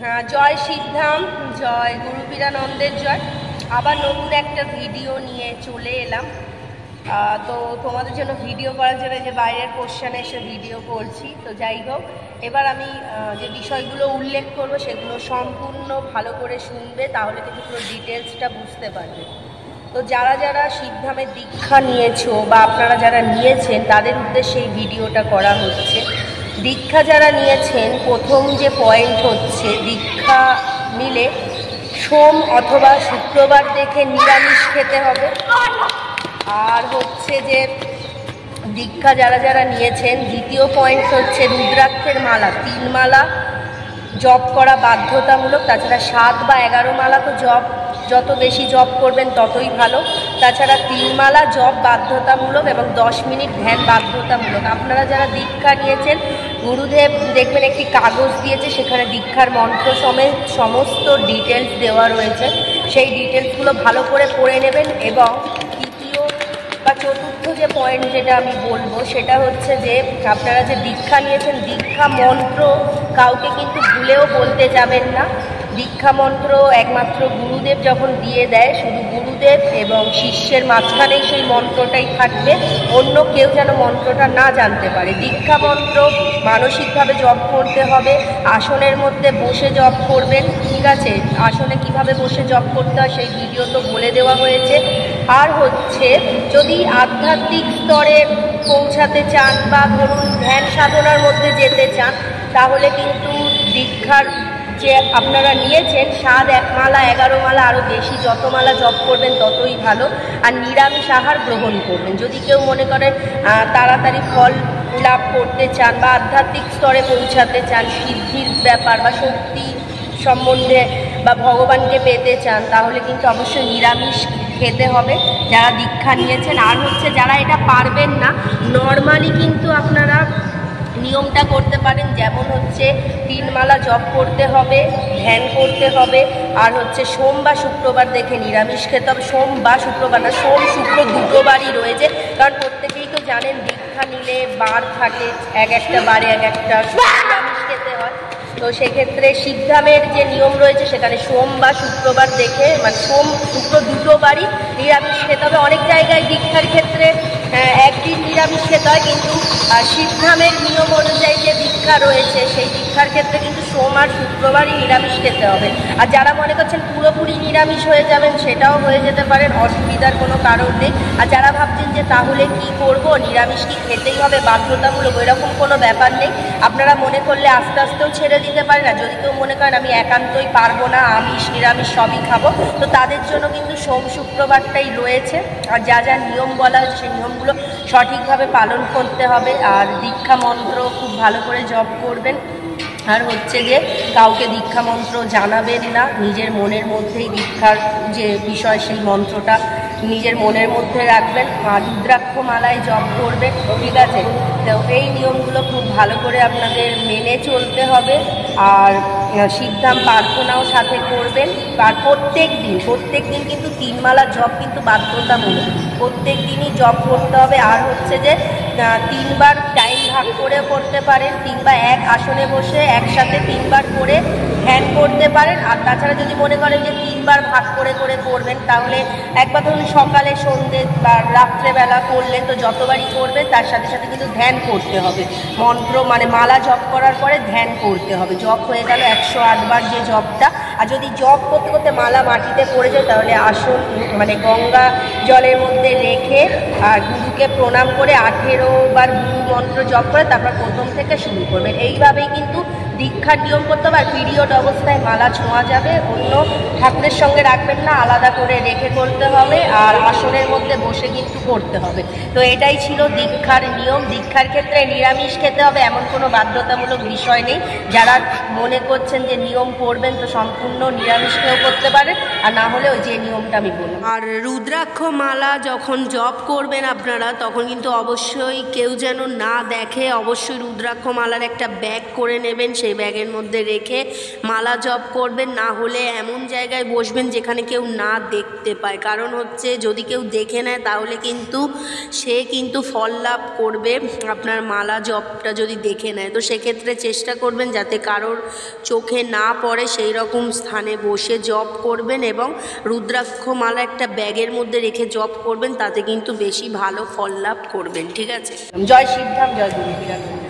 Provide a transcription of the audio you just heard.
জয় শিবধাম, জয় গুরুবীরানন্দের জয়। আবার নতুন একটা ভিডিও নিয়ে চলে এলাম। তো তোমাদের জন্য ভিডিও করার জন্য যে বাইরের কোশ্চেনে এসে ভিডিও করছি। তো যাই হোক, এবার আমি যে বিষয়গুলো উল্লেখ করব সেগুলো সম্পূর্ণ ভালো করে শুনবে, তাহলে কিন্তু পুরো ডিটেলসটা বুঝতে পারবে। তো যারা যারা শিবধামের দীক্ষা নিয়েছো বা আপনারা যারা নিয়েছেন তাদের উদ্দেশ্যে এই ভিডিওটা করা হচ্ছে। দীক্ষা যারা নিয়েছেন, প্রথম যে পয়েন্ট হচ্ছে, দীক্ষা নিলে সোম অথবা শুক্রবার দেখে নিরামিষ খেতে হবে। আর হচ্ছে যে দীক্ষা যারা যারা নিয়েছেন, দ্বিতীয় পয়েন্ট হচ্ছে রুদ্রাক্ষের মালা 3 মালা জপ করা বাধ্যতামূলক। তাছাড়া 7 বা 11 মালা তো জপ, যত বেশি জপ করবেন ততই ভালো। তাছাড়া 3 মালা জপ বাধ্যতামূলক এবং 10 মিনিট ধ্যান বাধ্যতামূলক। আপনারা যারা দীক্ষা নিয়েছেন, গুরুদেব দেখবেন একটি কাগজ দিয়েছে, সেখানে দীক্ষার মন্ত্র সমেত সমস্ত ডিটেলস দেওয়া রয়েছে। সেই ডিটেলসগুলো ভালো করে পড়ে নেবেন। এবং তৃতীয় বা চতুর্থ যে পয়েন্ট যেটা আমি বলবো সেটা হচ্ছে যে আপনারা যে দীক্ষা নিয়েছেন, দীক্ষা মন্ত্র কাউকে কিন্তু ভুলেও বলতে যাবেন না। দীক্ষা মন্ত্র একমাত্র গুরুদেব যখন দিয়ে দেয়, শুধু গুরুদেব এবং শিষ্যের মাঝখানেই সেই মন্ত্রটাই থাকবে, অন্য কেউ যেন মন্ত্রটা না জানতে পারে। দীক্ষা মন্ত্র মানসিকভাবে জপ করতে হবে, আসনের মধ্যে বসে জপ করবেন, ঠিক আছে? আসনে কিভাবে বসে জপ করতে হয় সেই ভিডিও তো বলে দেওয়া হয়েছে। আর হচ্ছে যদি আধ্যাত্মিক স্তরে পৌঁছাতে চান বা ধরুন ধ্যান সাধনার মধ্যে যেতে চান, তাহলে কিন্তু দীক্ষার যে আপনারা নিয়েছেন 7 মালা 11 মালা আরও বেশি, যত মালা জপ করবেন ততই ভালো। আর নিরামিষ আহার গ্রহণ করবেন। যদি কেউ মনে করেন তাড়াতাড়ি ফল লাভ করতে চান বা আধ্যাত্মিক স্তরে পৌঁছাতে চান, সিদ্ধির ব্যাপার বা শক্তি সম্বন্ধে বা ভগবানকে পেতে চান, তাহলে কিন্তু অবশ্যই নিরামিষ খেতে হবে যারা দীক্ষা নিয়েছেন। আর হচ্ছে যারা এটা পারবেন না, নর্মালি কিন্তু আপনারা নিয়মটা করতে পারেন। যেমন হচ্ছে 3 মালা জপ করতে হবে, ধ্যান করতে হবে, আর হচ্ছে সোম বা শুক্রবার দেখে নিরামিষ খেতে হবে। সোম বা শুক্রবার না, সোম শুক্র দুটো বারই রয়েছে, কারণ প্রত্যেকেই তো জানেন দীক্ষা নিলে বার থাকে, এক একটা বারে এক একটা নিরামিষ খেতে হয়। তো সেক্ষেত্রে শিবধামের যে নিয়ম রয়েছে সেখানে সোম বা শুক্রবার দেখে, মানে সোম শুক্র দুটো বারই নিরামিষ খেতে হবে। অনেক জায়গায় দীক্ষার ক্ষেত্রে একদিন নিরামিষ খেতে হয়, কিন্তু শিবধামের নিয়ম অনুযায়ী যে দীক্ষা রয়েছে সেই দীক্ষার ক্ষেত্রে কিন্তু সোম আর শুক্রবারই নিরামিষ খেতে হবে। আর যারা মনে করছেন পুরোপুরি নিরামিষ হয়ে যাবেন, সেটাও হয়ে যেতে পারেন, অসুবিধার কোনো কারণ নেই। আর যারা ভাবছেন যে তাহলে কি করব, নিরামিষ কি খেতেই হবে বাধ্যতামূলক, এরকম কোনো ব্যাপার নেই। আপনারা মনে করলে আস্তে আস্তেও ছেড়ে দিতে পারেন। আর যদি কেউ মনে করেন আমি একান্তই পারবো না, আমিষ নিরামিষ সবই খাবো, তো তাদের জন্য কিন্তু সোম শুক্রবারটাই রয়েছে। আর যা যা নিয়ম বলা হচ্ছে সেই নিয়মগুলো সঠিকভাবে পালন করতে হবে। আর দীক্ষা মন্ত্র খুব ভালো করে জপ করবেন। আর হচ্ছে যে কাউকে দীক্ষা মন্ত্র জানাবেন না, নিজের মনের মধ্যেই দীক্ষার যে বিষয় সেই মন্ত্রটা নিজের মনের মধ্যে রাখবেন। আর রুদ্রাক্ষ মালায় জপ করবেন, ঠিক আছে? তো এই নিয়মগুলো খুব ভালো করে আপনাদের মেনে চলতে হবে। আর শিবধাম প্রার্থনাও সাথে করবেন। আর প্রত্যেক দিন কিন্তু 3 মালা জপ কিন্তু বাধ্যতামূলক, প্রত্যেক দিনই জপ করতে হবে। আর হচ্ছে যে 3 বার টাইম ভাগ করে করতে পারেন, কিংবা এক আসনে বসে একসাথে 3 বার করে ধ্যান করতে পারেন। আর তাছাড়া যদি মনে করেন যে 3 বার ভাগ করে করে করবেন, তাহলে একবার ধরুন সকালে, সন্ধ্যে বা রাত্রেবেলা করলেন, তো যতবারই করবেন তার সাথে সাথে কিন্তু ধ্যান করতে হবে। মন্ত্র মানে মালা জপ করার পরে ধ্যান করতে হবে। জপ হয়ে গেল 108 বার যে জপটা। আর যদি জপ করতে করতে মালা মাটিতে পড়ে যায়, তাহলে আসন মানে গঙ্গা জলের মধ্যে রেখে আর গুরুকে প্রণাম করে 18 বার গুরু মন্ত্র জপ করে তারপর প্রথম থেকে শুরু করবেন। এইভাবেই কিন্তু দীক্ষার নিয়ম করতে হবে। আর পিরিয়ড অবস্থায় মালা ছোঁয়া যাবে, অন্য ঠাকুরের সঙ্গে রাখবেন না, আলাদা করে রেখে করতে হবে। আর আসনের মধ্যে বসে কিন্তু করতে হবে। তো এটাই ছিল দীক্ষার নিয়ম। দীক্ষার ক্ষেত্রে নিরামিষ খেতে হবে এমন কোনো বাধ্যতামূলক বিষয় নেই। যারা মনে করছেন যে নিয়ম করবেন, তো সম্পূর্ণ নিরামিষ খেয়েও করতে পারেন, আর না হলে ওই যে নিয়মটা আমি বললাম। আর রুদ্রাক্ষ মালা যখন জপ করবেন আপনারা, তখন কিন্তু অবশ্যই কেউ যেন না দেখে। অবশ্যই রুদ্রাক্ষ মালার একটা ব্যাগ করে নেবেন, সেই ব্যাগের মধ্যে রেখে মালা জপ করবেন। না হলে এমন জায়গায় বসবেন যেখানে কেউ না দেখতে পায়, কারণ হচ্ছে যদি কেউ দেখে নেয় তাহলে কিন্তু সে কিন্তু ফল লাভ করবে আপনার মালা জপটা যদি দেখে নেয়। তো সেক্ষেত্রে চেষ্টা করবেন যাতে কারোর চোখে না পড়ে সেই রকম স্থানে বসে জপ করবেন এবং রুদ্রাক্ষ মালা একটা ব্যাগের মধ্যে রেখে জপ করবেন, তাতে কিন্তু বেশি ভালো ফল লাভ করবেন। ঠিক আছে, জয় শিবধাম, জয় গুরু পীরানন্দ।